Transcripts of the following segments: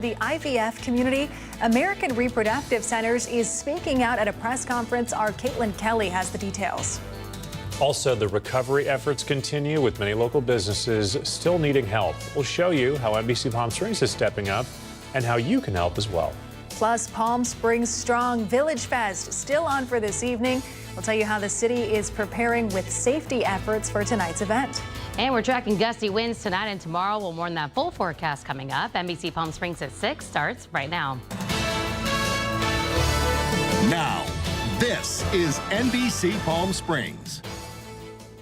The IVF community, American Reproductive Centers, is speaking out at a press conference. Our Caitlin Kelly has the details. Also, the recovery efforts continue with many local businesses still needing help. We'll show you how NBC Palm Springs is stepping up and how you can help as well. Plus, Palm Springs Strong Village Fest still on for this evening. We'll tell you how the city is preparing with safety efforts for tonight's event. And we're tracking gusty winds tonight and tomorrow. We'll warn that full forecast coming up. NBC Palm Springs at 6 starts right now. Now, this is NBC Palm Springs.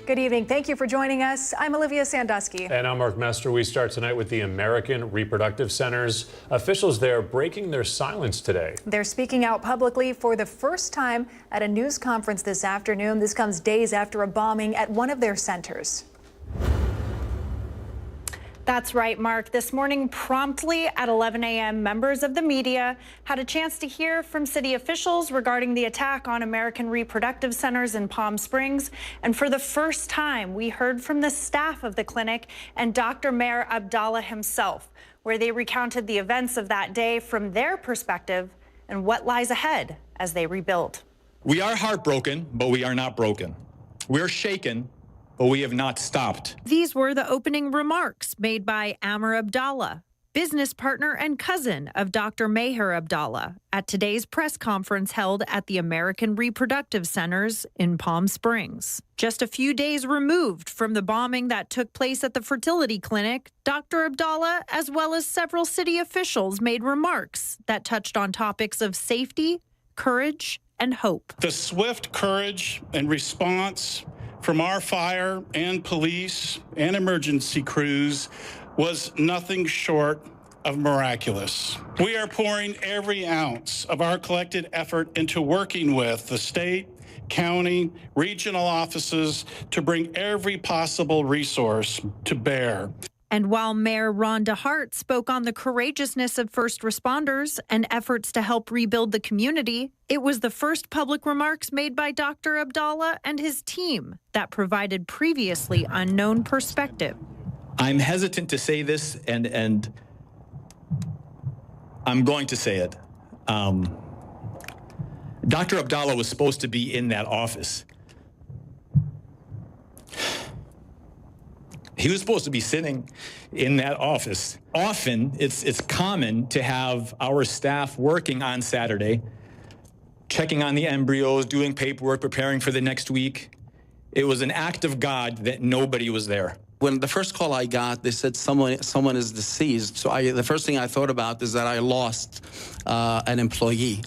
Good evening. Thank you for joining us. I'm Olivia Sandusky. And I'm Mark Mester. We start tonight with the American Reproductive Centers. Officials there breaking their silence today. They're speaking out publicly for the first time at a news conference this afternoon. This comes days after a bombing at one of their centers. That's right, Mark. This morning, promptly at 11 a.m., members of the media had a chance to hear from city officials regarding the attack on American Reproductive Centers in Palm Springs. And for the first time, we heard from the staff of the clinic and Dr. Maher Abdallah himself, where they recounted the events of that day from their perspective and what lies ahead as they rebuild. We are heartbroken, but we are not broken. We're shaken, but we have not stopped. These were the opening remarks made by Maher Abdallah, business partner and cousin of Dr. Maher Abdallah, at today's press conference held at the American Reproductive Centers in Palm Springs. Just a few days removed from the bombing that took place at the fertility clinic, Dr. Abdallah, as well as several city officials, made remarks that touched on topics of safety, courage, and hope. The swift courage and response from our fire and police and emergency crews was nothing short of miraculous. We are pouring every ounce of our collected effort into working with the state, county, regional offices to bring every possible resource to bear. And while Mayor Ron DeHart spoke on the courageousness of first responders and efforts to help rebuild the community, it was the first public remarks made by Dr. Abdallah and his team that provided previously unknown perspective. I'm hesitant to say this, and I'm going to say it. Dr. Abdallah was supposed to be in that office. He was supposed to be sitting in that office. Often, it's common to have our staff working on Saturday, checking on the embryos, doing paperwork, preparing for the next week. It was an act of God that nobody was there. When the first call I got, they said someone is deceased. So the first thing I thought about is that I lost an employee.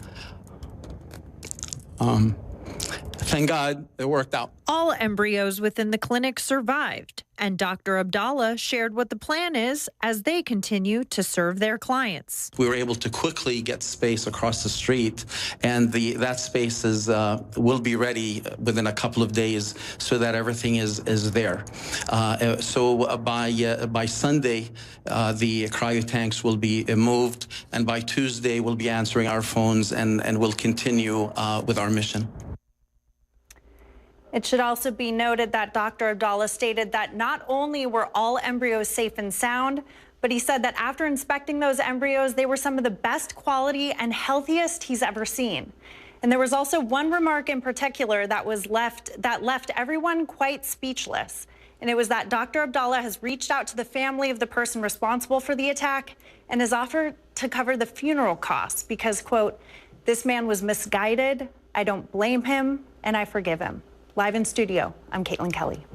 Thank God it worked out. All embryos within the clinic survived, and Dr. Abdallah shared what the plan is as they continue to serve their clients. We were able to quickly get space across the street, and that space will be ready within a couple of days so that everything is there. So by Sunday, the cryo tanks will be moved, and by Tuesday, we'll be answering our phones and we'll continue with our mission. It should also be noted that Dr. Abdallah stated that not only were all embryos safe and sound, but he said that after inspecting those embryos, they were some of the best quality and healthiest he's ever seen. And there was also one remark in particular that left everyone quite speechless. And it was that Dr. Abdallah has reached out to the family of the person responsible for the attack and has offered to cover the funeral costs because, quote, "This man was misguided. I don't blame him, and I forgive him." Live in studio, I'm Caitlin Kelly.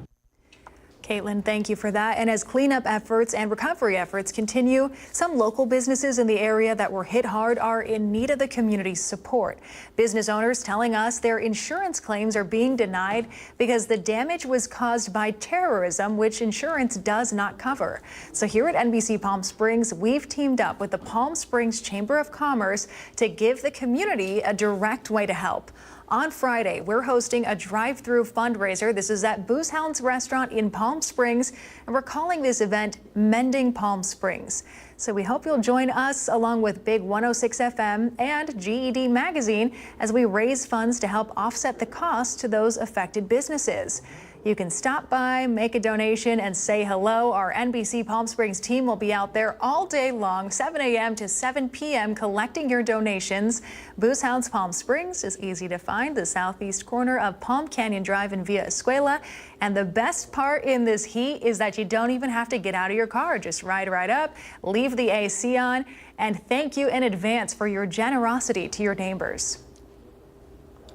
Caitlin, thank you for that. And as cleanup efforts and recovery efforts continue, some local businesses in the area that were hit hard are in need of the community's support. Business owners telling us their insurance claims are being denied because the damage was caused by terrorism, which insurance does not cover. So here at NBC Palm Springs, we've teamed up with the Palm Springs Chamber of Commerce to give the community a direct way to help. On Friday, we're hosting a drive-through fundraiser. This is at Booze Hounds Restaurant in Palm Springs, and we're calling this event Mending Palm Springs. So we hope you'll join us along with Big 106 FM and GED Magazine as we raise funds to help offset the cost to those affected businesses. You can stop by, make a donation, and say hello. Our NBC Palm Springs team will be out there all day long, 7 a.m. to 7 p.m. collecting your donations. Booze Hounds Palm Springs is easy to find, the southeast corner of Palm Canyon Drive in Villa Escuela. And the best part in this heat is that you don't even have to get out of your car. Just ride right up, leave the AC on, and thank you in advance for your generosity to your neighbors.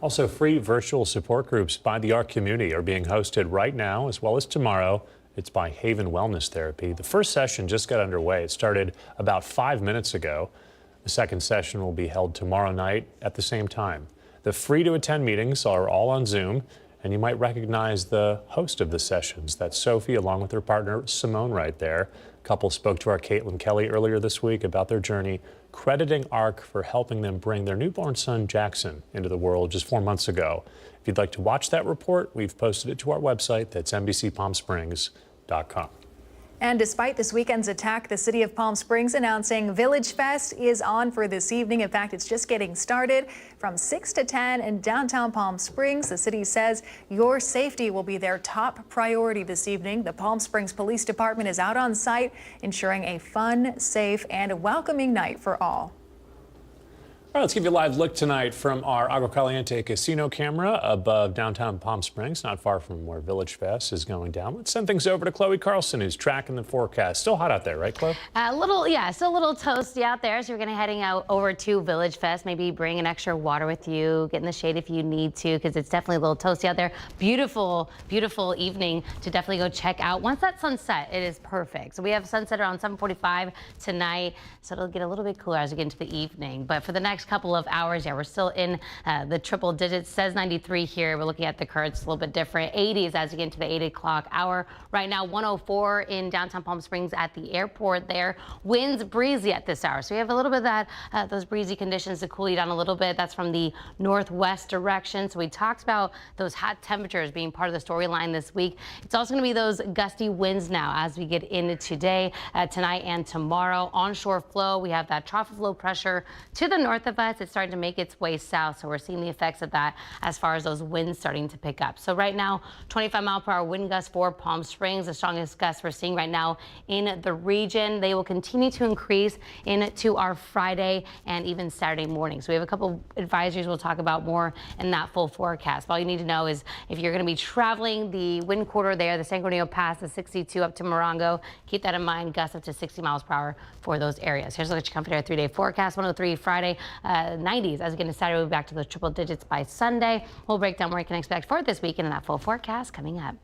Also, free virtual support groups by the ARC community are being hosted right now as well as tomorrow. It's by Haven Wellness Therapy. The first session just got underway. It started about 5 minutes ago. The second session will be held tomorrow night at the same time. The free to attend meetings are all on Zoom, and you might recognize the host of the sessions. That's Sophie along with her partner Simone right there. A couple spoke to our Caitlin Kelly earlier this week about their journey, crediting ARC for helping them bring their newborn son Jackson into the world just 4 months ago. If you'd like to watch that report, we've posted it to our website. That's NBCPalmSprings.com. And despite this weekend's attack, the city of Palm Springs announcing Village Fest is on for this evening. In fact, it's just getting started from 6 to 10 in downtown Palm Springs. The city says your safety will be their top priority this evening. The Palm Springs Police Department is out on site, ensuring a fun, safe, and welcoming night for all. All right, let's give you a live look tonight from our Agua Caliente casino camera above downtown Palm Springs, not far from where Village Fest is going down. Let's send things over to Chloe Carlson, who's tracking the forecast. Still hot out there, right, Chloe? Still a little toasty out there. So you're going to heading out over to Village Fest. Maybe bring an extra water with you, get in the shade if you need to, because it's definitely a little toasty out there. Beautiful, beautiful evening to definitely go check out. Once that sunset, it is perfect. So we have sunset around 7:45 tonight, so it'll get a little bit cooler as we get into the evening. But for the next couple of hours, we're still in the triple digits. Says 93 here. We're looking at the currents a little bit different. 80s as we get into the 8 o'clock hour. Right now, 104 in downtown Palm Springs at the airport there. Winds breezy at this hour. So we have a little bit of that, those breezy conditions to cool you down a little bit. That's from the northwest direction. So we talked about those hot temperatures being part of the storyline this week. It's also going to be those gusty winds now as we get into today, tonight and tomorrow. Onshore flow, we have that trough of low pressure to the north of us. It's starting to make its way south, so we're seeing the effects of that as far as those winds starting to pick up. So right now, 25-mile-per-hour wind gusts for Palm Springs, the strongest gusts we're seeing right now in the region. They will continue to increase into our Friday and even Saturday morning. So we have a couple advisories we'll talk about more in that full forecast. But all you need to know is if you're going to be traveling the wind corridor there, the San Coronado Pass, the 62 up to Morongo, keep that in mind. Gusts up to 60 miles per hour for those areas. Here's a look at your company 3-day forecast. 103 Friday. 90s as we get into Saturday. We'll be back to the triple digits by Sunday. We'll break down what you can expect for this weekend in that full forecast coming up.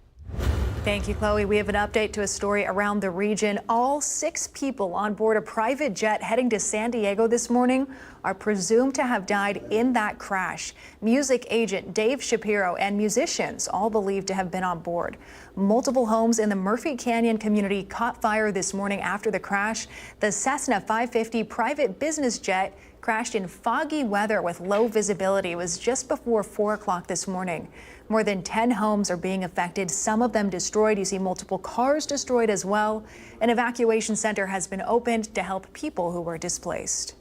Thank you, Chloe. We have an update to a story around the region. All 6 people on board a private jet heading to San Diego this morning are presumed to have died in that crash. Music agent Dave Shapiro and musicians all believed to have been on board. Multiple homes in the Murphy Canyon community caught fire this morning after the crash. The Cessna 550 private business jet crashed in foggy weather with low visibility. It was just before 4 o'clock this morning. More than 10 homes are being affected, some of them destroyed. You see multiple cars destroyed as well. An evacuation center has been opened to help people who were displaced.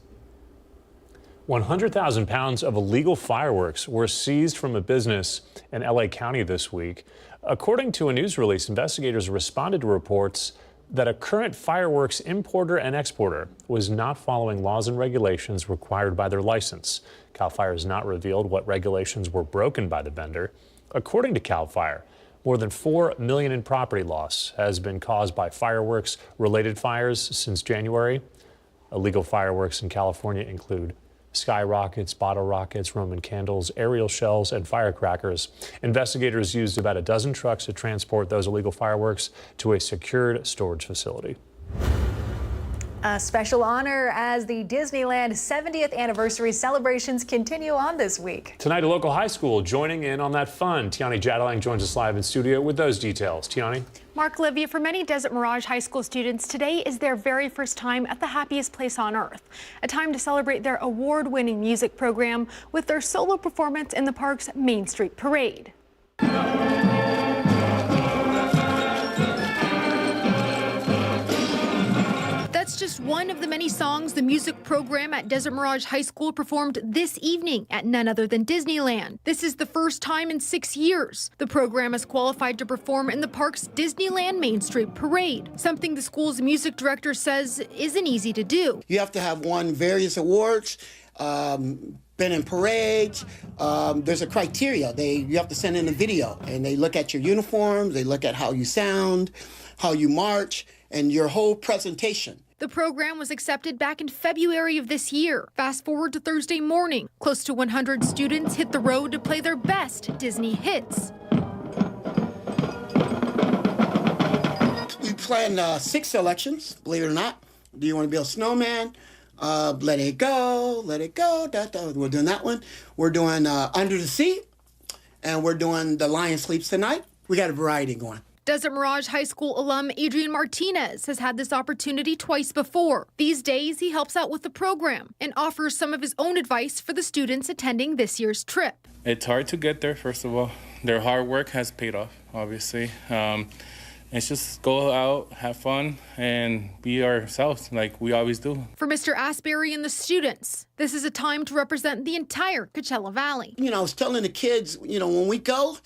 100,000 pounds of illegal fireworks were seized from a business in LA County this week. According to a news release, investigators responded to reports that a current fireworks importer and exporter was not following laws and regulations required by their license. CAL FIRE has not revealed what regulations were broken by the vendor. According to CAL FIRE, more than $4 million in property loss has been caused by fireworks-related fires since January. Illegal fireworks in California include sky rockets, bottle rockets, Roman candles, aerial shells, and firecrackers. Investigators used about a dozen trucks to transport those illegal fireworks to a secured storage facility. A special honor as the Disneyland 70th anniversary celebrations continue on this week. Tonight, a local high school joining in on that fun. Tiani Jadalang joins us live in studio with those details. Tiani? Mark, Livia, for many Desert Mirage High School students, today is their very first time at the happiest place on earth. A time to celebrate their award-winning music program with their solo performance in the park's Main Street Parade. That's just one of the many songs the music program at Desert Mirage High School performed this evening at none other than Disneyland. This is the first time in 6 years the program is qualified to perform in the park's Disneyland Main Street Parade, something the school's music director says isn't easy to do. You have to have won various awards, been in parades. There's a criteria. You have to send in a video, and they look at your uniforms, they look at how you sound, how you march, and your whole presentation. The program was accepted back in February of this year. Fast forward to Thursday morning. Close to 100 students hit the road to play their best Disney hits. We planned 6 selections, believe it or not. Do you want to be a snowman? Let It Go, Let It Go. We're doing that one. We're doing Under the Sea, and we're doing The Lion Sleeps Tonight. We got a variety going. Desert Mirage High School alum Adrian Martinez has had this opportunity twice before. These days, he helps out with the program and offers some of his own advice for the students attending this year's trip. It's hard to get there, first of all. Their hard work has paid off, obviously. It's just go out, have fun, and be ourselves like we always do. For Mr. Asbury and the students, this is a time to represent the entire Coachella Valley. You know, I was telling the kids, when we go,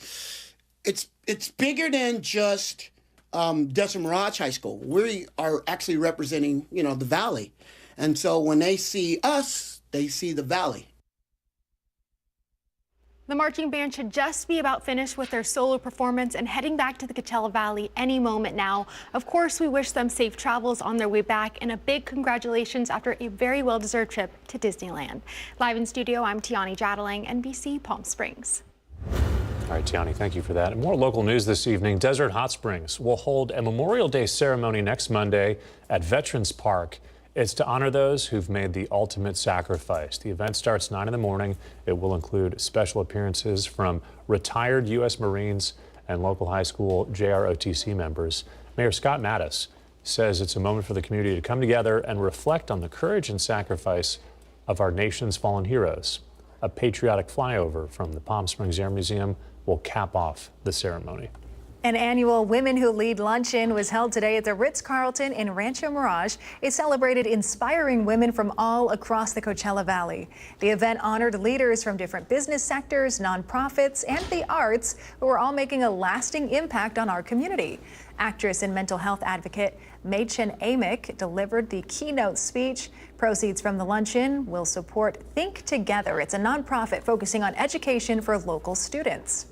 it's bigger than just Desert Mirage High School. We are actually representing, the valley. And so when they see us, they see the valley. The marching band should just be about finished with their solo performance and heading back to the Coachella Valley any moment now. Of course, we wish them safe travels on their way back and a big congratulations after a very well-deserved trip to Disneyland. Live in studio, I'm Tiani Jadaling, NBC Palm Springs. All right, Tiani, thank you for that. And more local news this evening. Desert Hot Springs will hold a Memorial Day ceremony next Monday at Veterans Park. It's to honor those who've made the ultimate sacrifice. The event starts 9 in the morning. It will include special appearances from retired U.S. Marines and local high school JROTC members. Mayor Scott Mattis says it's a moment for the community to come together and reflect on the courage and sacrifice of our nation's fallen heroes. A patriotic flyover from the Palm Springs Air Museum will cap off the ceremony. An annual Women Who Lead luncheon was held today at the Ritz-Carlton in Rancho Mirage. It celebrated inspiring women from all across the Coachella Valley. The event honored leaders from different business sectors, nonprofits, and the arts who are all making a lasting impact on our community. Actress and mental health advocate Machen Amick delivered the keynote speech. Proceeds from the luncheon will support Think Together. It's a nonprofit focusing on education for local students.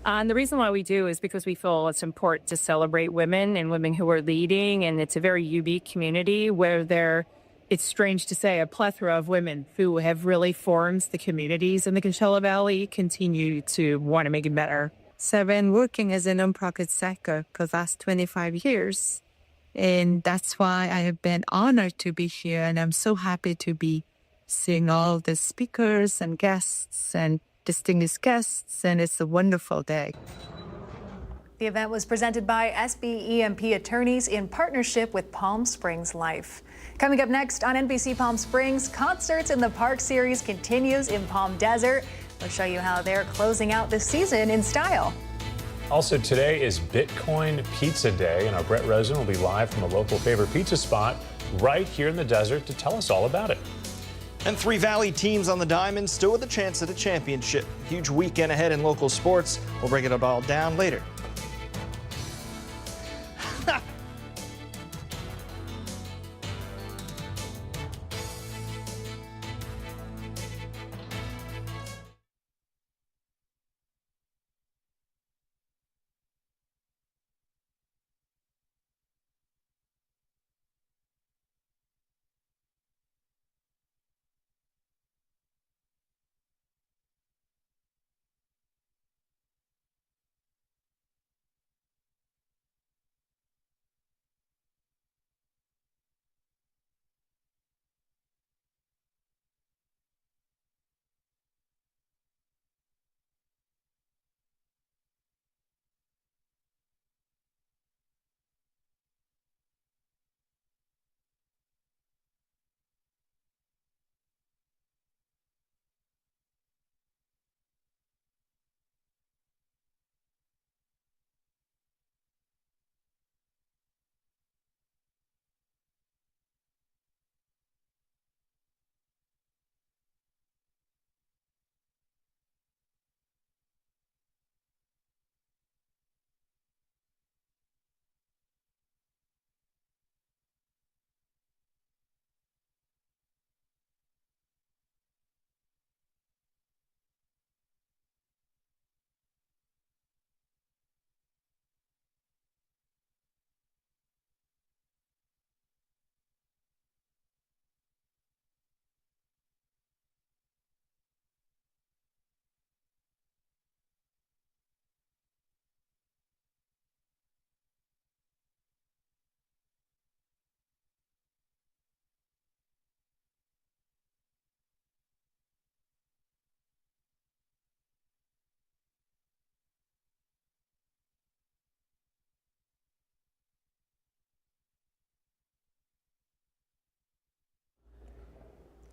And the reason why we do is because we feel it's important to celebrate women and women who are leading. And it's a very unique community where it's strange to say, a plethora of women who have really formed the communities in the Coachella Valley continue to want to make it better. So I've been working as a nonprofit sector for the last 25 years. And that's why I have been honored to be here. And I'm so happy to be seeing all the speakers and guests and distinguished guests, and it's a wonderful day. The event was presented by SBEMP attorneys in partnership with Palm Springs Life. Coming up next on NBC Palm Springs, Concerts in the Park series continues in Palm Desert. We'll show you how they're closing out the season in style. Also today is Bitcoin Pizza Day, and our Brett Rosen will be live from a local favorite pizza spot right here in the desert to tell us all about it. And 3 Valley teams on the diamond still with a chance at a championship. Huge weekend ahead in local sports. We'll break it all down later.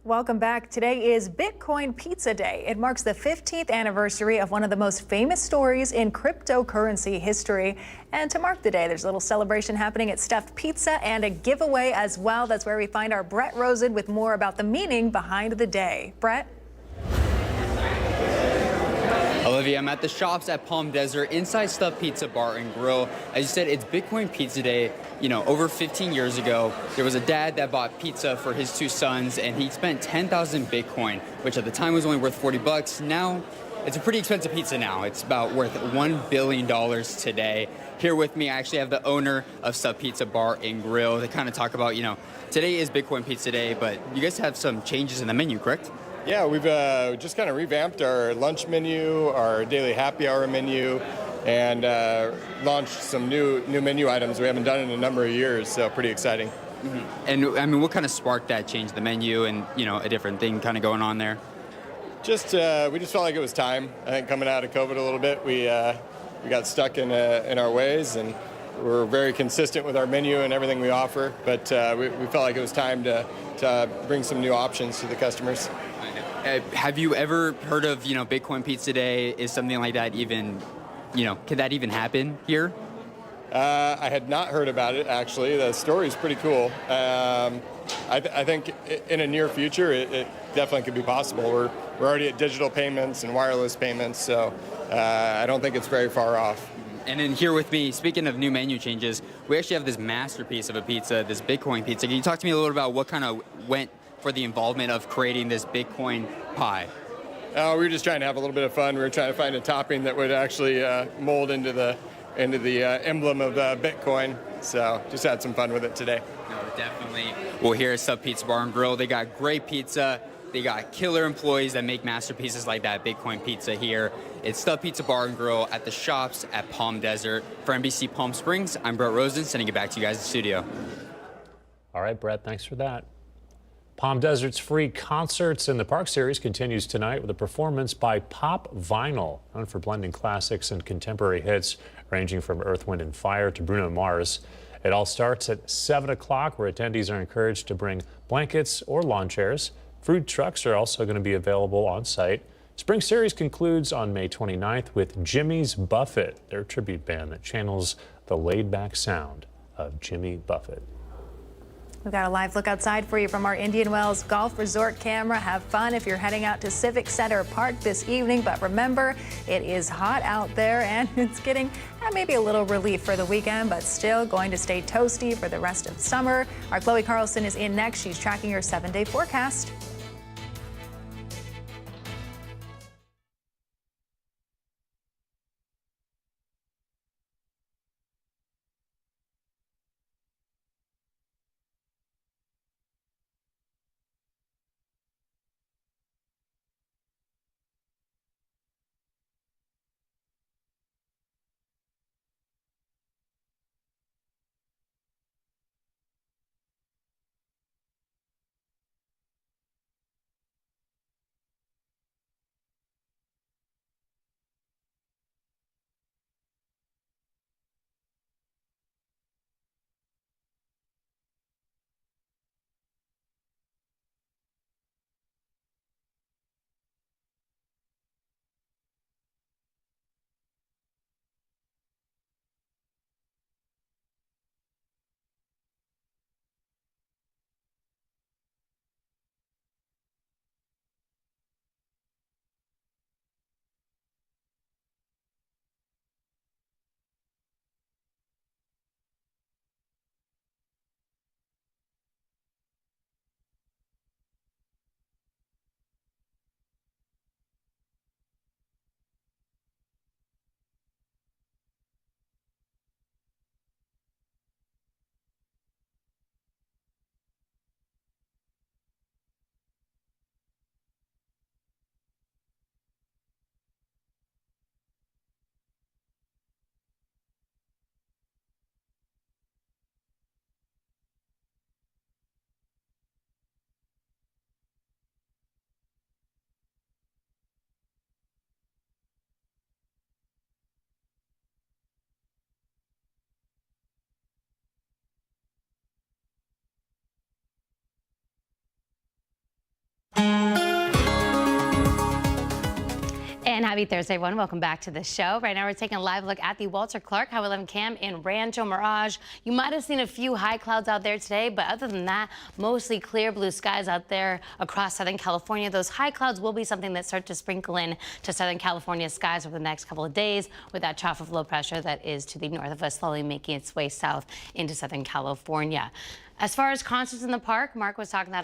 Welcome back. Today is Bitcoin Pizza Day. It marks the 15th anniversary of one of the most famous stories in cryptocurrency history. And to mark the day, there's a little celebration happening at Stuffed Pizza and a giveaway as well. That's where we find our Brett Rosen with more about the meaning behind the day. Brett? Olivia, I'm at the shops at Palm Desert inside Stuffed Pizza Bar and Grill. As you said, it's Bitcoin Pizza Day. You know, over 15 years ago, there was a dad that bought pizza for his 2 sons, and he spent 10,000 Bitcoin, which at the time was only worth 40 bucks. Now, it's a pretty expensive pizza now. It's about worth $1 billion today. Here with me, I actually have the owner of Stuffed Pizza Bar and Grill to kind of talk about, you know, today is Bitcoin Pizza Day, but you guys have some changes in the menu, correct? Yeah, we've just kind of revamped our lunch menu, our daily happy hour menu, and launched some new menu items we haven't done in a number of years, so pretty exciting. Mm-hmm. And I mean, what kind of sparked that change, the menu and, you know, a different thing kind of going on there? Just we just felt like it was time. I think coming out of COVID a little bit, we got stuck in our ways, and we're very consistent with our menu and everything we offer, but we felt like it was time to bring some new options to the customers. Have you ever heard of, you know, Bitcoin Pizza Day? Is something like that even, you know, could that even happen here? I had not heard about it, actually. The story is pretty cool. I think in a near future, it definitely could be possible. We're already at digital payments and wireless payments, so I don't think it's very far off. And then here with me, speaking of new menu changes, we actually have this masterpiece of a pizza, this Bitcoin pizza. Can you talk to me a little about what kind of went for the involvement of creating this Bitcoin pie? We were just trying to have a little bit of fun. We were trying to find a topping that would actually mold into the emblem of Bitcoin. So just had some fun with it today. No, definitely. Well, here at Stuffed Pizza Bar and Grill, they got great pizza. They got killer employees that make masterpieces like that Bitcoin pizza here. It's Stuffed Pizza Bar and Grill at the shops at Palm Desert. For NBC Palm Springs, I'm Brett Rosen, sending it back to you guys in the studio. All right, Brett, thanks for that. Palm Desert's free Concerts in the Park series continues tonight with a performance by Pop Vinyl, known for blending classics and contemporary hits ranging from Earth, Wind and Fire to Bruno Mars. It all starts at 7 o'clock, where attendees are encouraged to bring blankets or lawn chairs. Food trucks are also going to be available on site. Spring Series concludes on May 29th with Jimmy's Buffett, their tribute band that channels the laid-back sound of Jimmy Buffett. We've got a live look outside for you from our Indian Wells Golf Resort camera. Have fun if you're heading out to Civic Center Park this evening. But remember, it is hot out there, and it's getting maybe a little relief for the weekend, but still going to stay toasty for the rest of summer. Our Chloe Carlson is in next. She's tracking your 7-day forecast. And happy Thursday, everyone. Welcome back to the show. Right now, we're taking a live look at the Walter Clark Highway 11 cam in Rancho Mirage. You might have seen a few high clouds out there today, but other than that, mostly clear blue skies out there across Southern California. Those high clouds will be something that start to sprinkle in to Southern California skies over the next couple of days with that trough of low pressure that is to the north of us, slowly making its way south into Southern California. As far as concerts in the park, Mark was talking about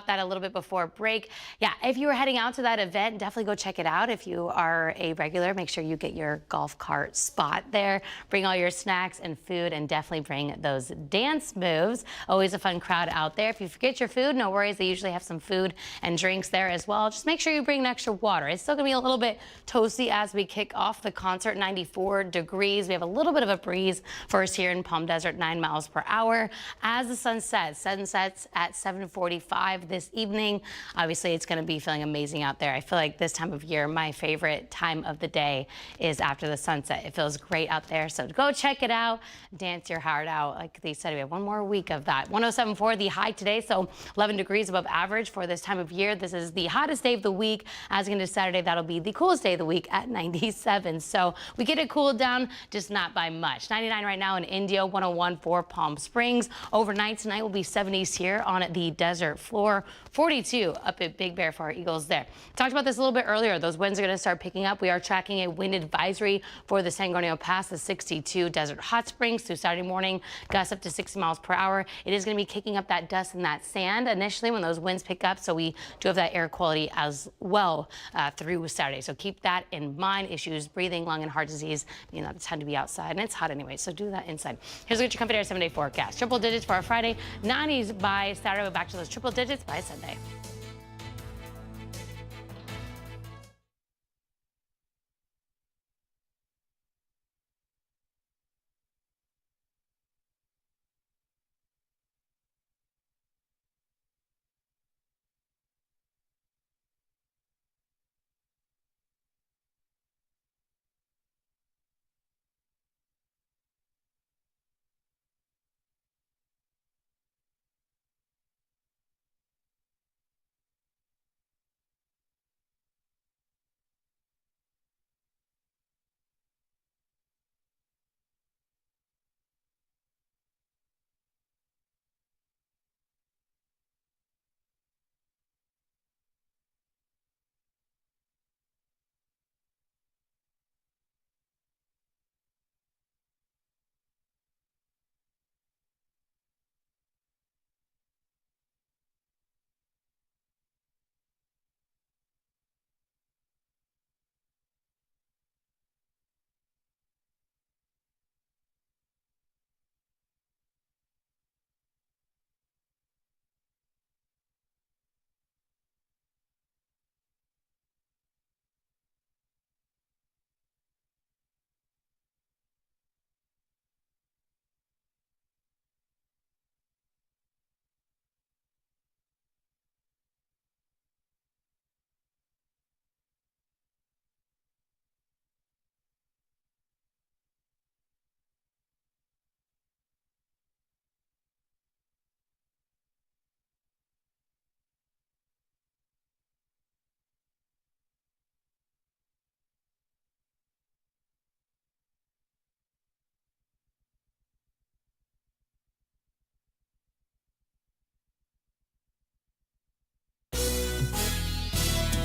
that a little bit before break. Yeah, if you were heading out to that event, definitely go check it out. If you are a regular, make sure you get your golf cart spot there. Bring all your snacks and food, and definitely bring those dance moves. Always a fun crowd out there. If you forget your food, no worries. They usually have some food and drinks there as well. Just make sure you bring an extra water. It's still going to be a little bit toasty as we kick off the concert. 94 degrees. We have a little bit of a breeze for us here in Palm Desert, 9 miles per hour. As the sun sets at 7:45 this evening. Obviously, it's going to be feeling amazing out there. I feel like this time of year, my favorite time of the day is after the sunset. It feels great out there. So go check it out. Dance your heart out. Like they said, we have one more week of that. 107.4 the high today, so 11 degrees above average for this time of year. This is the hottest day of the week. As into Saturday, that'll be the coolest day of the week at 97. So we get it cooled down, just not by much. 99 right now in Indio, 101 for Palm Springs. Overnight tonight will be 70s here on the desert floor. 42 up at Big Bear for our Eagles there. Talked about this a little bit earlier. Those winds are going to start picking up. We are tracking a wind advisory for the San Gornio Pass, the 62 Desert Hot Springs through Saturday morning. Gusts up to 60 miles per hour. It is going to be kicking up that dust and that sand initially when those winds pick up. So we do have that air quality as well through Saturday. So keep that in mind. Issues, breathing, lung, and heart disease. You know, it's time to be outside, and it's hot anyway. So do that inside. Here's what your Comfort Air 7-day forecast. Triple digits for our Friday. 90s by Saturday. We're back to those triple digits by Sunday.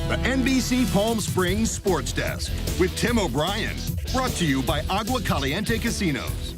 The NBC Palm Springs Sports Desk with Tim O'Brien. Brought to you by Agua Caliente Casinos.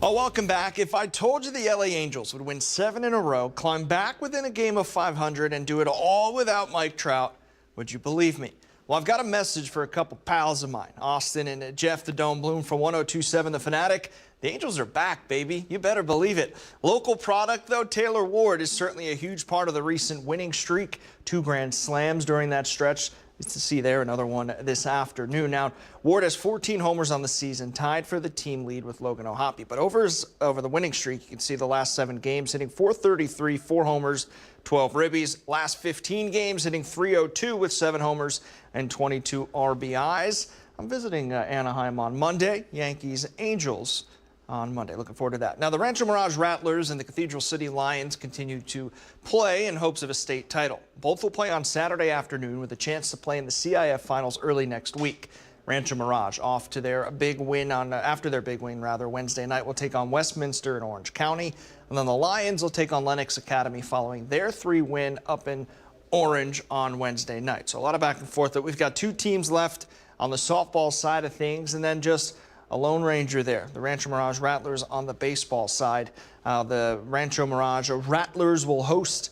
Oh, welcome back. If I told you the LA Angels would win 7 in a row, climb back within a game of 500, and do it all without Mike Trout, would you believe me? Well, I've got a message for a couple pals of mine, Austin and Jeff the Dome Bloom from 102.7 The Fanatic. The Angels are back, baby. You better believe it. Local product, though, Taylor Ward is certainly a huge part of the recent winning streak. 2 grand slams during that stretch. It's to see there, another one this afternoon. Now, Ward has 14 homers on the season, tied for the team lead with Logan O'Hoppe. But over the winning streak, you can see the last 7 games, hitting .433, 4 homers, 12 ribbies. Last 15 games, hitting .302 with 7 homers and 22 RBIs. I'm visiting Anaheim on Monday. Yankees, Angels. on Monday. Looking forward to that. Now, the Rancho Mirage Rattlers and the Cathedral City Lions continue to play in hopes of a state title. Both will play on Saturday afternoon with a chance to play in the CIF finals early next week. Rancho Mirage off to their big win after their big win Wednesday night will take on Westminster in Orange County, and then the Lions will take on Lenox Academy following their 3-win up in Orange on Wednesday night. So a lot of back and forth. But we've got 2 teams left on the softball side of things, and then just a Lone Ranger there. The Rancho Mirage Rattlers on the baseball side. The Rancho Mirage Rattlers will host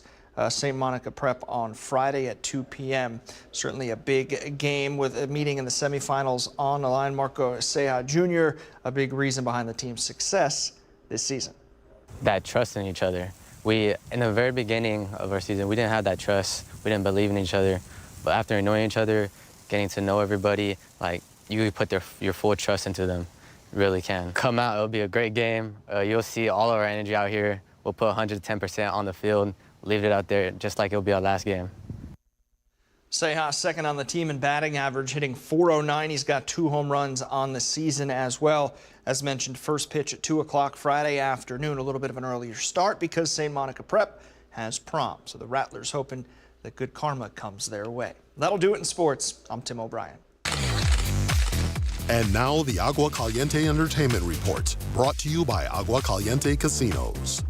St. Monica Prep on Friday at 2 p.m. Certainly a big game with a meeting in the semifinals on the line. Marco Ceja Jr., a big reason behind the team's success this season. That trust in each other. In the very beginning of our season, we didn't have that trust. We didn't believe in each other. But after knowing each other, getting to know everybody, like, you put your full trust into them. You really can. Come out, it'll be a great game. You'll see all of our energy out here. We'll put 110% on the field, leave it out there just like it'll be our last game. Ceja second on the team in batting average, hitting .409. He's got 2 home runs on the season as well. As mentioned, first pitch at 2 o'clock Friday afternoon, a little bit of an earlier start because St. Monica Prep has prom. So the Rattlers hoping that good karma comes their way. That'll do it in sports. I'm Tim O'Brien. And now the Agua Caliente Entertainment Report, brought to you by Agua Caliente Casinos.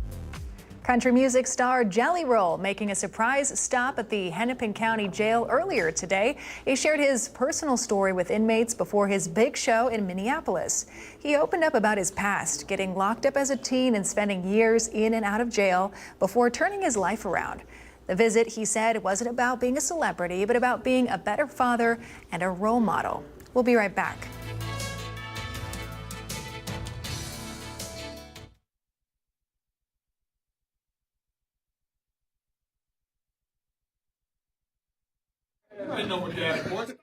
Country music star Jelly Roll making a surprise stop at the Hennepin County Jail earlier today. He shared his personal story with inmates before his big show in Minneapolis. He opened up about his past, getting locked up as a teen and spending years in and out of jail before turning his life around. The visit, he said, wasn't about being a celebrity, but about being a better father and a role model. We'll be right back. I didn't know what that was.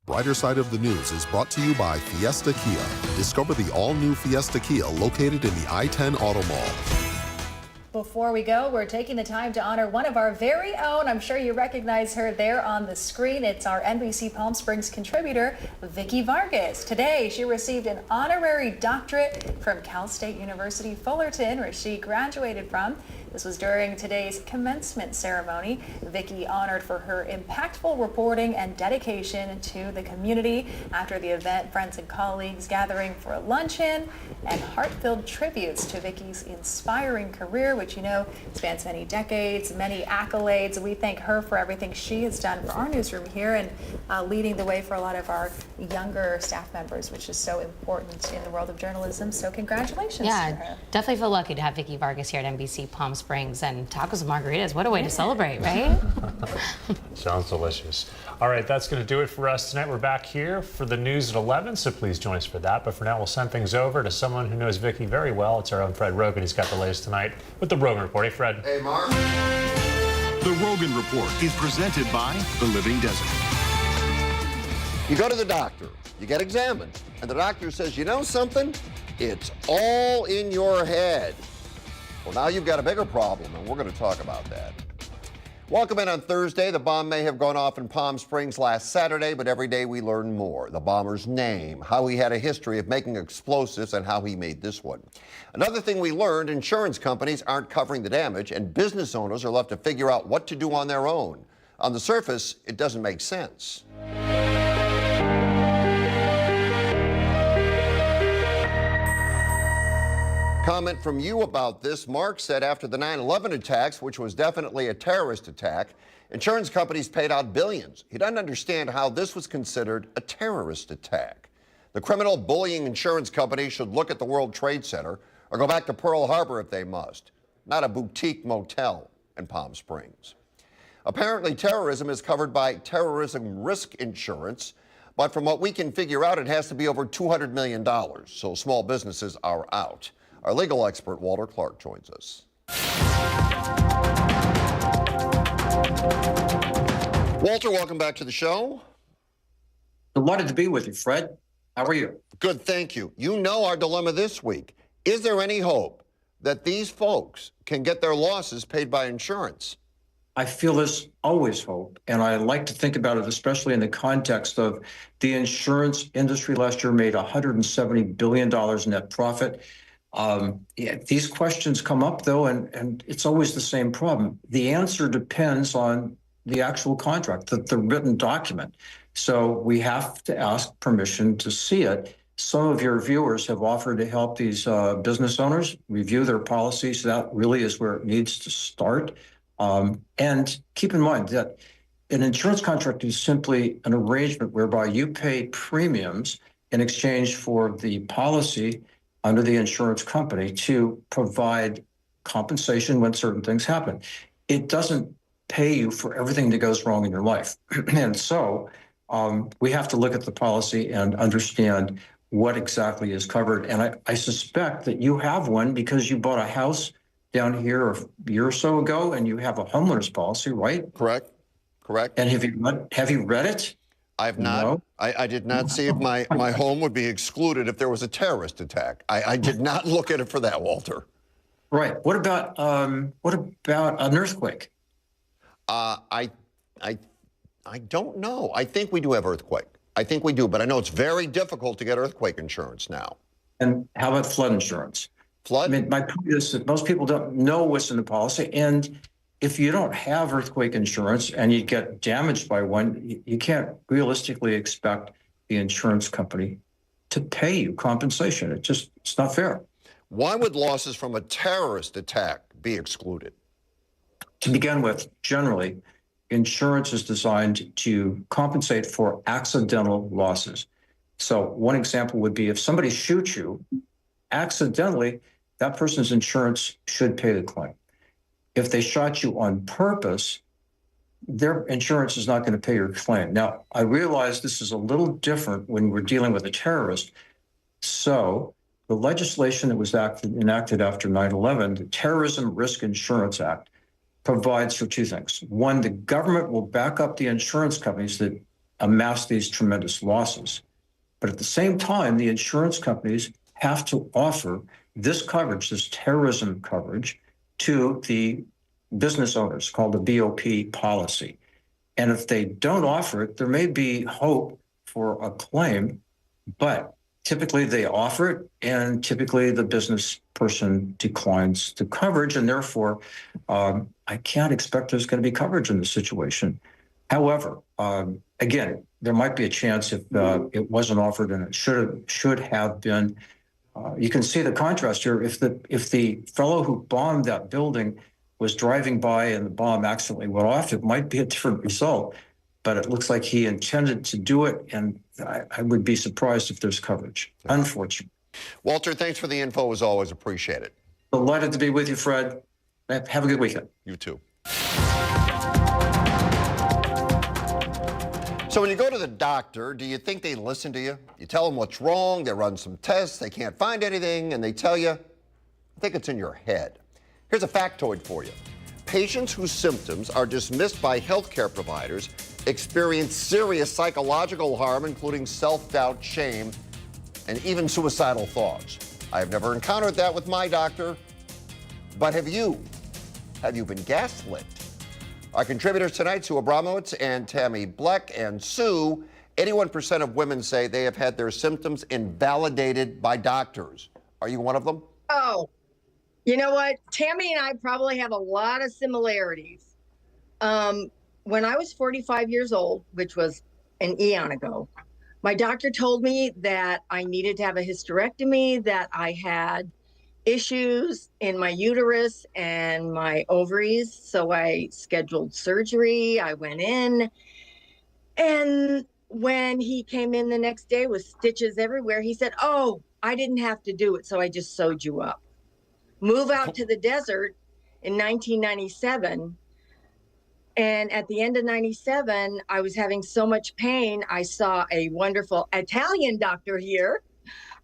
Brighter Side of the News is brought to you by Fiesta Kia. Discover the all-new Fiesta Kia located in the I-10 Auto Mall. Before we go, we're taking the time to honor one of our very own. I'm sure you recognize her there on the screen. It's our NBC Palm Springs contributor, Vicky Vargas. Today, she received an honorary doctorate from Cal State University Fullerton, where she graduated from. This was during today's commencement ceremony. Vicky honored for her impactful reporting and dedication to the community. After the event, friends and colleagues gathering for a luncheon and heart-filled tributes to Vicky's inspiring career, which you know spans many decades, many accolades. We thank her for everything she has done for our newsroom here and leading the way for a lot of our younger staff members, which is so important in the world of journalism. So congratulations to her. Yeah, definitely feel lucky to have Vicki Vargas here at NBC Palm Springs, and tacos and margaritas. What a way to celebrate, right? Sounds delicious. All right, that's going to do it for us tonight. We're back here for the news at 11, so please join us for that. But for now, we'll send things over to someone who knows Vicki very well. It's our own Fred Rogan. He's got the latest tonight with the Rogan Report. Hey, Fred. Hey, Mark. The Rogan Report is presented by The Living Desert. You go to the doctor, you get examined, and the doctor says, you know something? It's all in your head. Well, now you've got a bigger problem, and we're going to talk about that. Welcome in on Thursday. The bomb may have gone off in Palm Springs last Saturday, but every day we learn more. The bomber's name, how he had a history of making explosives, and how he made this one. Another thing we learned, insurance companies aren't covering the damage, and business owners are left to figure out what to do on their own. On the surface, it doesn't make sense. Comment from you about this. Mark said after the 9/11 attacks, which was definitely a terrorist attack, insurance companies paid out billions. He doesn't understand how this was considered a terrorist attack. The criminal bullying insurance companies should look at the World Trade Center or go back to Pearl Harbor if they must, not a boutique motel in Palm Springs. Apparently, terrorism is covered by terrorism risk insurance, but from what we can figure out, it has to be over $200 million, so small businesses are out. Our legal expert, Walter Clark, joins us. Walter, welcome back to the show. Delighted to be with you, Fred. How are you? Good, thank you. You know our dilemma this week. Is there any hope that these folks can get their losses paid by insurance? I feel there's always hope, and I like to think about it, especially in the context of the insurance industry last year made $170 billion net profit. These questions come up, though, and it's always the same problem. The answer depends on the actual contract, the written document. So we have to ask permission to see it. Some of your viewers have offered to help these business owners review their policies. That really is where it needs to start. And keep in mind that an insurance contract is simply an arrangement whereby you pay premiums in exchange for the policy under the insurance company to provide compensation when certain things happen. It doesn't pay you for everything that goes wrong in your life. And so we have to look at the policy and understand what exactly is covered. And I suspect that you have one because you bought a house down here a year or so ago and you have a homeowner's policy, right? Correct. And have you read it? I have not. No. I did not see if my home would be excluded if there was a terrorist attack. I did not look at it for that, Walter. Right. What about an earthquake? I don't know. I think we do have earthquake. I think we do, but I know it's very difficult to get earthquake insurance now. And how about flood insurance? Flood? I mean, my point is that most people don't know what's in the policy, and if you don't have earthquake insurance and you get damaged by one, you can't realistically expect the insurance company to pay you compensation. It's not fair. Why would losses from a terrorist attack be excluded? To begin with, generally, insurance is designed to compensate for accidental losses. So one example would be if somebody shoots you accidentally, that person's insurance should pay the claim. If they shot you on purpose, their insurance is not going to pay your claim. Now, I realize this is a little different when we're dealing with a terrorist. So the legislation that was enacted after 9/11, the Terrorism Risk Insurance Act, provides for two things. One, the government will back up the insurance companies that amass these tremendous losses. But at the same time, the insurance companies have to offer this coverage, this terrorism coverage, to the business owners, called the BOP policy. And if they don't offer it, there may be hope for a claim, but typically they offer it, and typically the business person declines the coverage, and therefore I can't expect there's going to be coverage in this situation. However, again, there might be a chance if it wasn't offered and it should have been. You can see the contrast here. If the fellow who bombed that building was driving by and the bomb accidentally went off, it might be a different result. But it looks like he intended to do it, and I would be surprised if there's coverage, unfortunately. Walter, thanks for the info as always. Appreciate it. Delighted to be with you, Fred. Have a good weekend. You too. So when you go to the doctor, do you think they listen to you? You tell them what's wrong, they run some tests, they can't find anything, and they tell you, I think it's in your head. Here's a factoid for you. Patients whose symptoms are dismissed by healthcare providers experience serious psychological harm, including self-doubt, shame, and even suicidal thoughts. I have never encountered that with my doctor, but have you? Have you been gaslit? Our contributors tonight, Sue Abramowitz and Tammy Bleck. And Sue, 81% of women say they have had their symptoms invalidated by doctors. Are you one of them? Oh, you know what? Tammy and I probably have a lot of similarities. When I was 45 years old, which was an eon ago, my doctor told me that I needed to have a hysterectomy, that I had issues in my uterus and my ovaries. So I scheduled surgery. I went in. And when he came in the next day with stitches everywhere, he said, "Oh, I didn't have to do it. So I just sewed you up." Move out to the desert in 1997. And at the end of 97, I was having so much pain. I saw a wonderful Italian doctor here.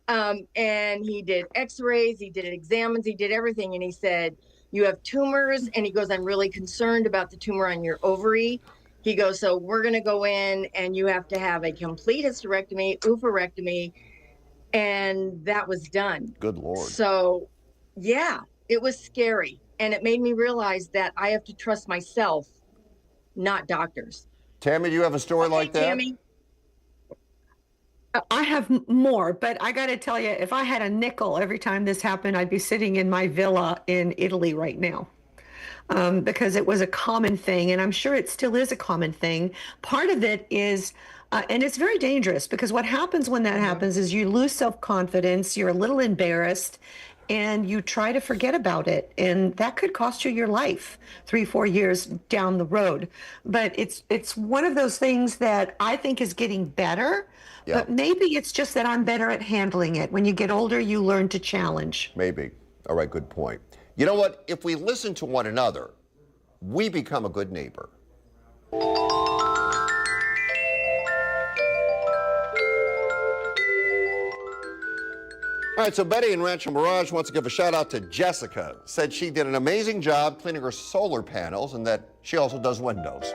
And he did x-rays, he did examines, he did everything. And he said, "You have tumors." And he goes, "I'm really concerned about the tumor on your ovary." He goes, "So we're going to go in and you have to have a complete hysterectomy, oophorectomy." And that was done. Good Lord. So, yeah, it was scary. And it made me realize that I have to trust myself, not doctors. Tammy, do you have a story like that? Tammy. I have more, but I got to tell you, if I had a nickel every time this happened, I'd be sitting in my villa in Italy right now. Because it was a common thing, and I'm sure it still is a common thing. Part of it is, and it's very dangerous, because what happens when that happens is you lose self-confidence, you're a little embarrassed, and you try to forget about it. And that could cost you your life 3-4 years down the road. But it's one of those things that I think is getting better. Yeah. But maybe it's just that I'm better at handling it. When you get older, you learn to challenge. Maybe. All right, good point. You know what? If we listen to one another, we become a good neighbor. All right, so Betty in Rancho Mirage wants to give a shout out to Jessica. Said she did an amazing job cleaning her solar panels and that she also does windows.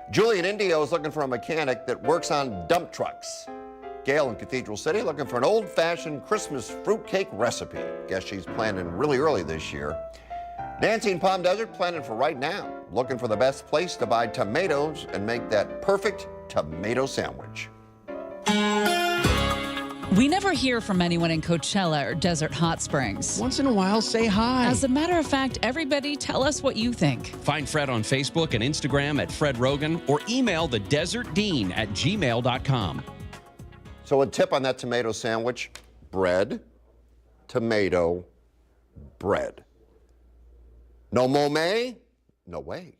Julie in Indio is looking for a mechanic that works on dump trucks. Gail in Cathedral City looking for an old-fashioned Christmas fruitcake recipe. Guess she's planning really early this year. Nancy in Palm Desert planning for right now. Looking for the best place to buy tomatoes and make that perfect tomato sandwich. We never hear from anyone in Coachella or Desert Hot Springs. Once in a while, say hi. As a matter of fact, everybody tell us what you think. Find Fred on Facebook and Instagram at Fred Rogan or email thedesertdean@gmail.com. So a tip on that tomato sandwich: bread, tomato, bread. No momme? No way.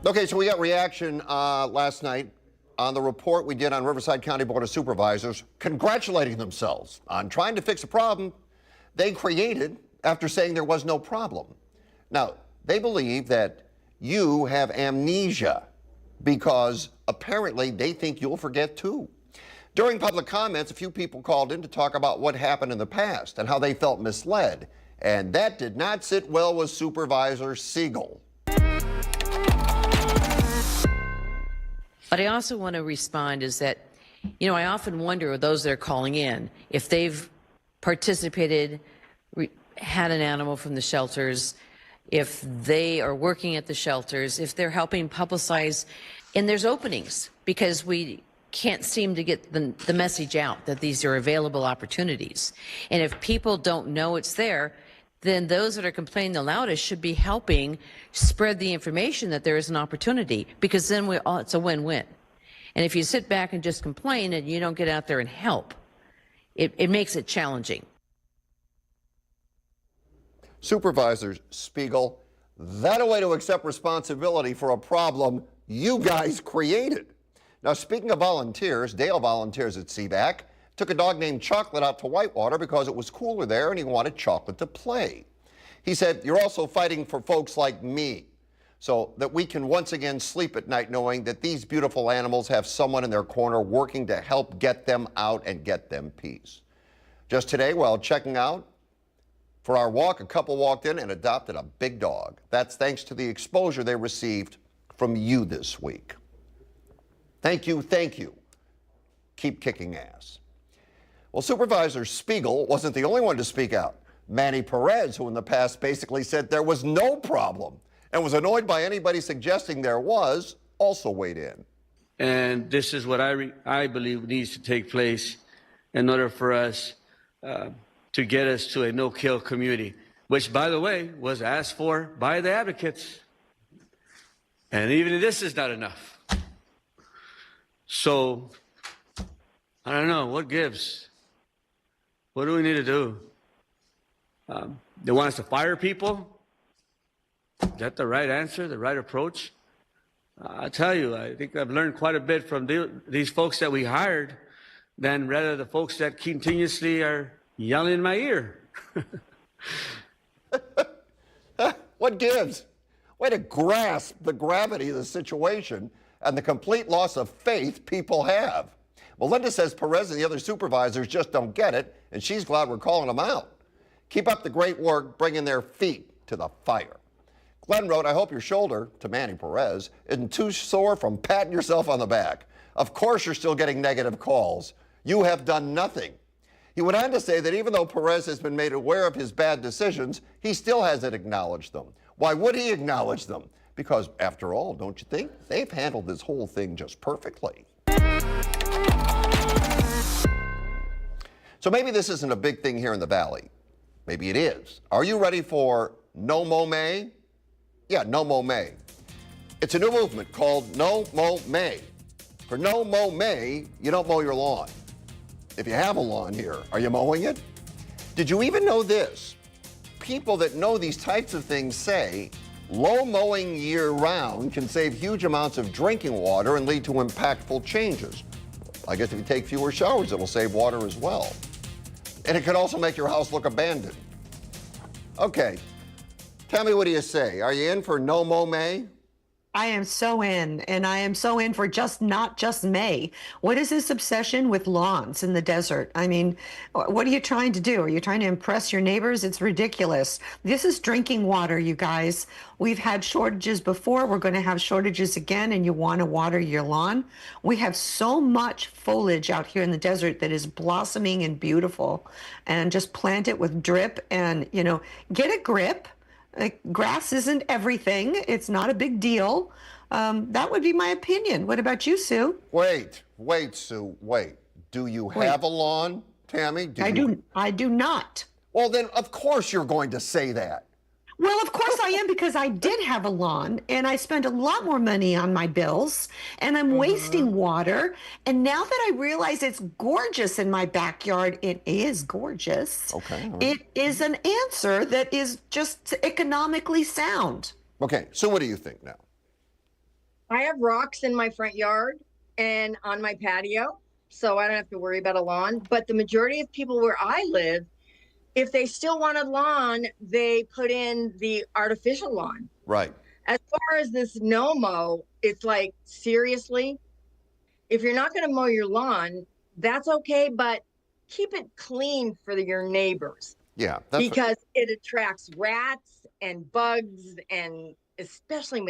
Okay, so we got reaction last night on the report we did on Riverside County Board of Supervisors, congratulating themselves on trying to fix a problem they created after saying there was no problem. Now, they believe that you have amnesia because apparently they think you'll forget too. During public comments, a few people called in to talk about what happened in the past and how they felt misled. And that did not sit well with Supervisor Siegel. But I also want to respond is that, you know, I often wonder with those that are calling in, if they've participated, had an animal from the shelters, if they are working at the shelters, if they're helping publicize, and there's openings because we can't seem to get the message out that these are available opportunities. And if people don't know it's there, then those that are complaining the loudest should be helping spread the information that there is an opportunity, because then it's a win-win. And if you sit back and just complain and you don't get out there and help, it makes it challenging. Supervisor Spiegel, that a way to accept responsibility for a problem you guys created. Now, speaking of volunteers, Dale volunteers at CBAC, took a dog named Chocolate out to Whitewater because it was cooler there and he wanted Chocolate to play. He said, you're also fighting for folks like me so that we can once again sleep at night knowing that these beautiful animals have someone in their corner working to help get them out and get them peace. Just today, while checking out for our walk, a couple walked in and adopted a big dog. That's thanks to the exposure they received from you this week. Thank you, thank you. Keep kicking ass. Well, Supervisor Spiegel wasn't the only one to speak out. Manny Perez, who in the past basically said there was no problem and was annoyed by anybody suggesting there was, also weighed in. And this is what I believe needs to take place in order for us to get us to a no-kill community, which, by the way, was asked for by the advocates. And even this is not enough. So, I don't know, what gives? What do we need to do? They want us to fire people? Is that the right answer, the right approach? I tell you, I think I've learned quite a bit from these folks that we hired than rather the folks that continuously are yelling in my ear. What gives? Way to grasp the gravity of the situation and the complete loss of faith people have. Melinda says Perez and the other supervisors just don't get it, and she's glad we're calling them out. Keep up the great work bringing their feet to the fire. Glenn wrote, I hope your shoulder, to Manny Perez, isn't too sore from patting yourself on the back. Of course you're still getting negative calls. You have done nothing. He went on to say that even though Perez has been made aware of his bad decisions, he still hasn't acknowledged them. Why would he acknowledge them? Because after all, don't you think, they've handled this whole thing just perfectly. So maybe this isn't a big thing here in the Valley. Maybe it is. Are you ready for No Mow May? Yeah, No Mow May. It's a new movement called No Mow May. For No Mow May, you don't mow your lawn. If you have a lawn here, are you mowing it? Did you even know this? People that know these types of things say low mowing year-round can save huge amounts of drinking water and lead to impactful changes. I guess if you take fewer showers, it'll save water as well. And it could also make your house look abandoned. Okay, tell me, what do you say? Are you in for No Mow May? I am so in, and I am so in for not just May. What is this obsession with lawns in the desert? I mean, what are you trying to do? Are you trying to impress your neighbors? It's ridiculous. This is drinking water, you guys. We've had shortages before. We're going to have shortages again, and you want to water your lawn. We have so much foliage out here in the desert that is blossoming and beautiful, and just plant it with drip and, you know, get a grip. Grass isn't everything. It's not a big deal. That would be my opinion. What about you, Sue? Wait, Sue, wait. Do you have a lawn, Tammy? I do not. Well, then, of course you're going to say that. Well, of course I am, because I did have a lawn and I spent a lot more money on my bills and I'm wasting water. And now that I realize it's gorgeous in my backyard, it is gorgeous. Okay. Right. It is an answer that is just economically sound. Okay, so what do you think now? I have rocks in my front yard and on my patio, so I don't have to worry about a lawn. But the majority of people where I live, if they still want a lawn, they put in the artificial lawn. Right. As far as this no mow, it's like, seriously, if you're not going to mow your lawn, that's okay, but keep it clean for your neighbors. Yeah. Because it attracts rats and bugs and especially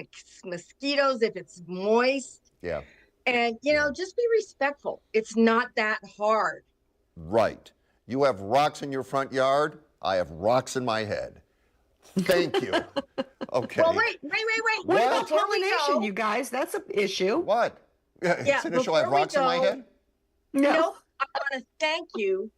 mosquitoes if it's moist. Yeah. And, you know, just be respectful. It's not that hard. Right. You have rocks in your front yard. I have rocks in my head. Thank you. Okay. Well, wait. What about pollination, you guys? That's an issue. What? It's an issue. I have rocks in my head? No. I want to thank you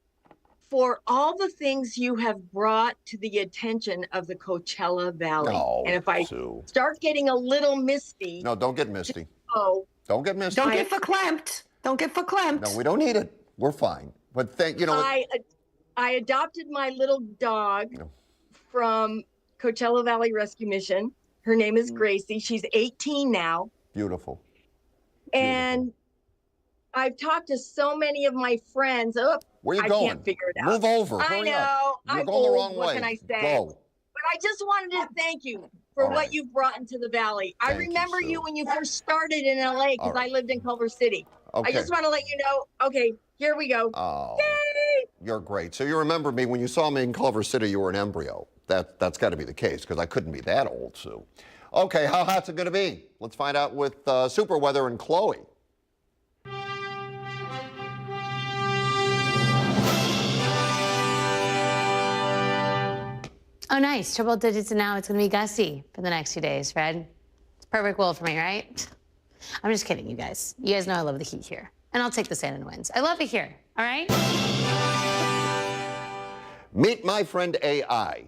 for all the things you have brought to the attention of the Coachella Valley. No, and if I start getting a little misty. No, don't get misty. Oh. Don't get misty. Don't get verklempt. Don't get verklempt. No, we don't need it. We're fine. But I adopted my little dog from Coachella Valley Rescue Mission. Her name is Gracie. She's 18 now. Beautiful. And I've talked to so many of my friends. Oh, where you I going? can't figure it out. Move over. I Hurry know. up. You're I'm going the old. wrong What way. can I say? Go. But I just wanted to thank you for All what right. you've brought into the valley. I Thank you, remember Sue. you when you first started in LA because I lived in Culver City. Okay. I just want to let you know. Okay, here we go. Oh, Yay! you're great. So you remember me when you saw me in Culver City, you were an embryo. That's got to be the case because I couldn't be that old, Sue. Okay, how hot's it going to be? Let's find out with Super Weather and Chloe. Oh, nice. Triple digits, and now it's going to be gusty for the next few days, Fred. It's perfect world for me, right? I'm just kidding, you guys. You guys know I love the heat here. And I'll take the sand and winds. I love it here, all right? Meet my friend AI.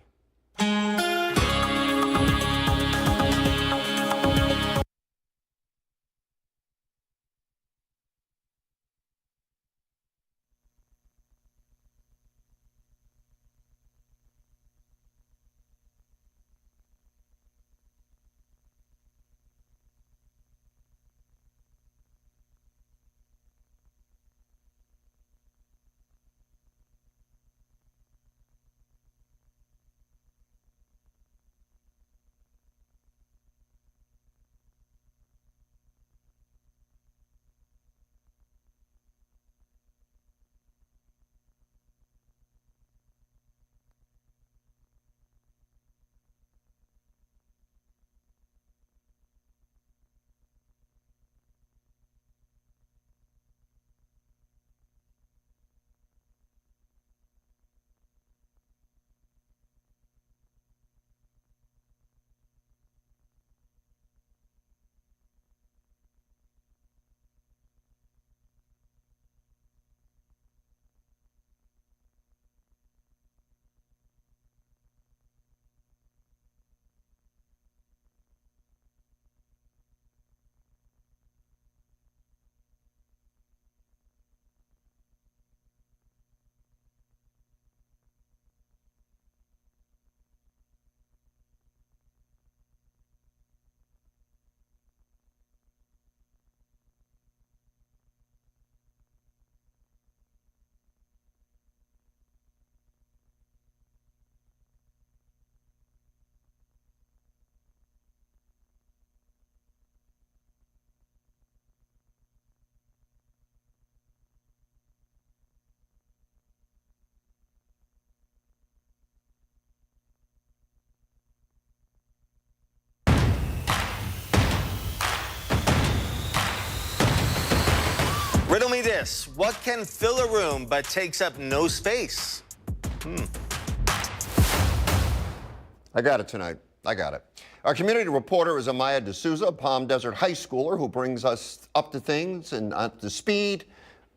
Riddle me this. What can fill a room but takes up no space? I got it tonight. I got it. Our community reporter is Amaya D'Souza, a Palm Desert high schooler who brings us up to things and up to speed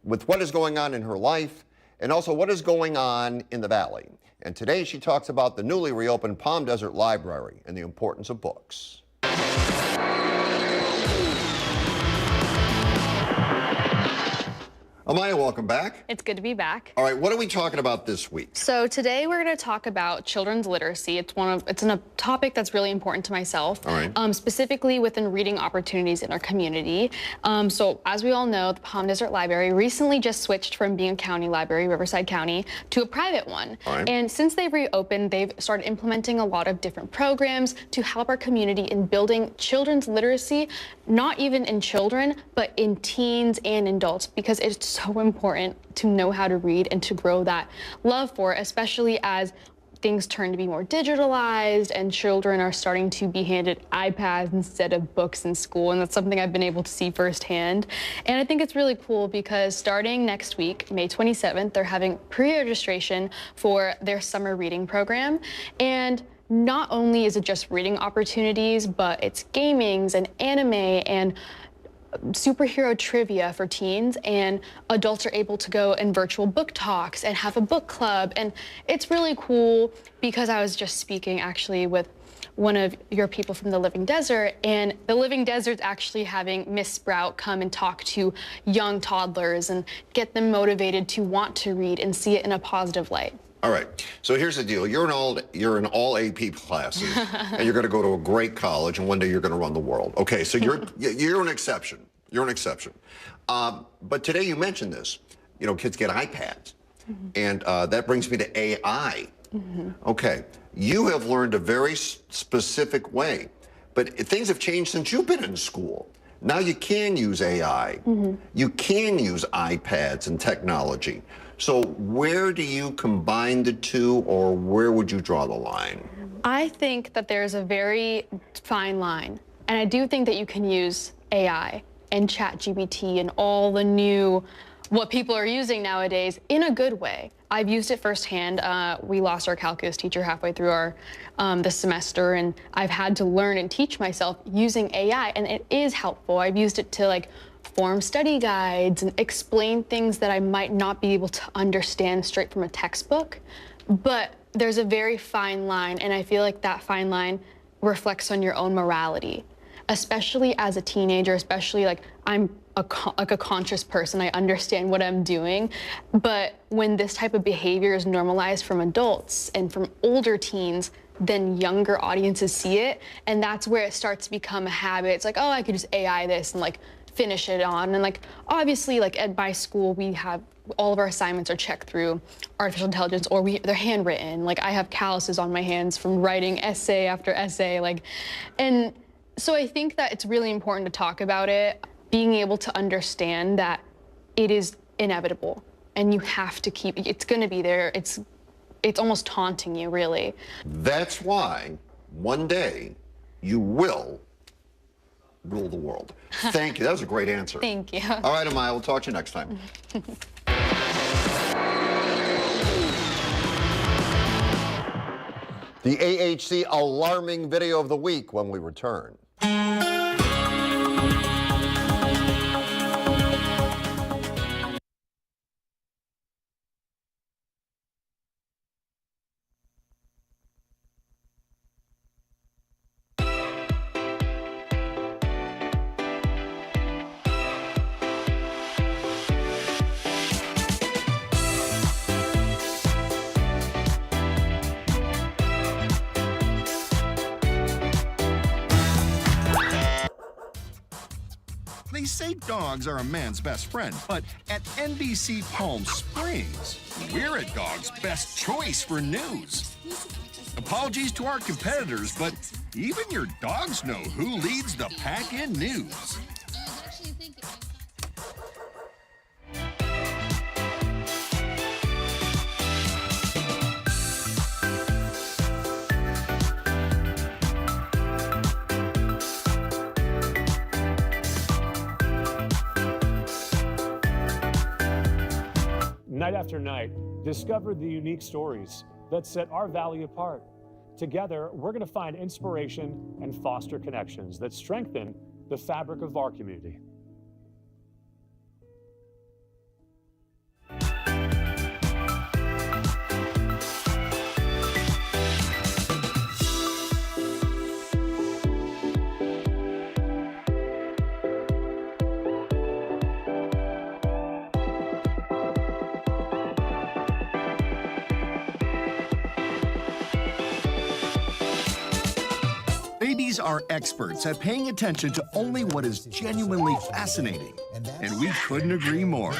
with what is going on in her life and also what is going on in the valley. And today she talks about the newly reopened Palm Desert Library and the importance of books. Amaya, welcome back. It's good to be back. All right, what are we talking about this week? So today we're going to talk about children's literacy. It's a topic that's really important to myself, all right. Specifically within reading opportunities in our community. So as we all know, the Palm Desert Library recently just switched from being a county library, Riverside County, to a private one. All right. And since they've reopened, they've started implementing a lot of different programs to help our community in building children's literacy, not even in children, but in teens and adults, because it's so important to know how to read and to grow that love for it, especially as things turn to be more digitalized and children are starting to be handed iPads instead of books in school. And that's something I've been able to see firsthand. And I think it's really cool because starting next week, May 27th, they're having pre-registration for their summer reading program. And not only is it just reading opportunities, but it's gamings and anime and superhero trivia for teens, and adults are able to go in virtual book talks and have a book club. And it's really cool because I was just speaking actually with one of your people from the Living Desert, and the Living Desert's actually having Miss Sprout come and talk to young toddlers and get them motivated to want to read and see it in a positive light. All right, so here's the deal. You're in all AP classes, and you're going to go to a great college, and one day you're going to run the world. Okay, so you're an exception. You're an exception. But today you mentioned this. You know, kids get iPads, and that brings me to AI. Okay, you have learned a very specific way, but things have changed since you've been in school. Now you can use AI. You can use iPads and technology. So where do you combine the two, or where would you draw the line? I think that there's a very fine line, and I do think that you can use AI and ChatGPT and all the new, what people are using nowadays in a good way. I've used it firsthand. We lost our calculus teacher halfway through our the semester, and I've had to learn and teach myself using AI, and it is helpful. I've used it to form study guides and explain things that I might not be able to understand straight from a textbook. But there's a very fine line, and I feel like that fine line reflects on your own morality, especially as a teenager, especially I'm a conscious person. I understand what I'm doing. But when this type of behavior is normalized from adults and from older teens, then younger audiences see it, and that's where it starts to become a habit. It's like, oh, I could just AI this and finish it on. And obviously at my school, we have all of our assignments are checked through artificial intelligence, or they're handwritten. I have calluses on my hands from writing essay after essay. And so I think that it's really important to talk about it, being able to understand that it is inevitable and you have to keep, it's gonna be there. It's almost taunting you, really. That's why one day you will rule the world. Thank you. That was a great answer. Thank you. All right, Amaya, we'll talk to you next time. The AHC alarming video of the week when we return. They say dogs are a man's best friend, but at NBC Palm Springs, we're a dog's best choice for news. Apologies to our competitors, but even your dogs know who leads the pack in news. Night after night, discover the unique stories that set our valley apart. Together, we're going to find inspiration and foster connections that strengthen the fabric of our community. These are experts at paying attention to only what is genuinely fascinating. And we couldn't agree more.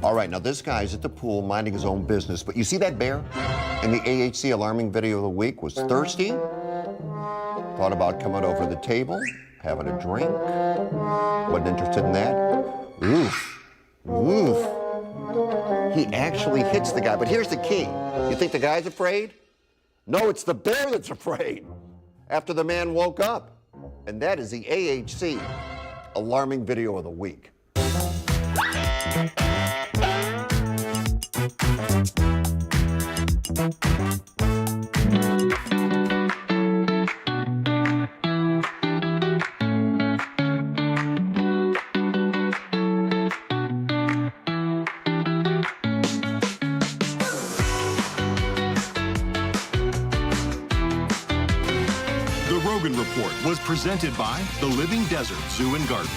All right, now this guy's at the pool minding his own business, but you see that bear in the AHC alarming video of the week was thirsty, thought about coming over to the table, having a drink, wasn't interested in that. Oof, oof. He actually hits the guy, but here's the key. You think the guy's afraid? No, it's the bear that's afraid after the man woke up. And that is the AHC alarming video of the week. The Rogan Report was presented by the Living Desert Zoo and Gardens.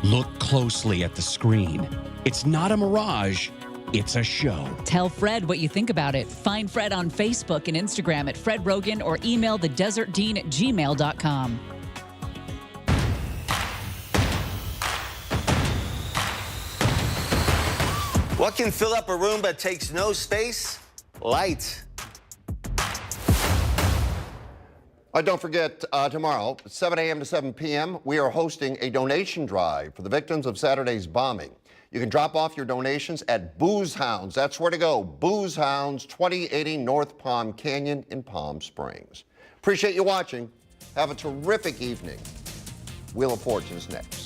Look closely at the screen. It's not a mirage, it's a show. Tell Fred what you think about it. Find Fred on Facebook and Instagram at Fred Rogan or email thedesertdean@gmail.com. What can fill up a room but takes no space? Light. Don't forget, tomorrow, 7 a.m. to 7 p.m., we are hosting a donation drive for the victims of Saturday's bombing. You can drop off your donations at Booze Hounds. That's where to go. Booze Hounds, 2080 North Palm Canyon in Palm Springs. Appreciate you watching. Have a terrific evening. Wheel of Fortune is next.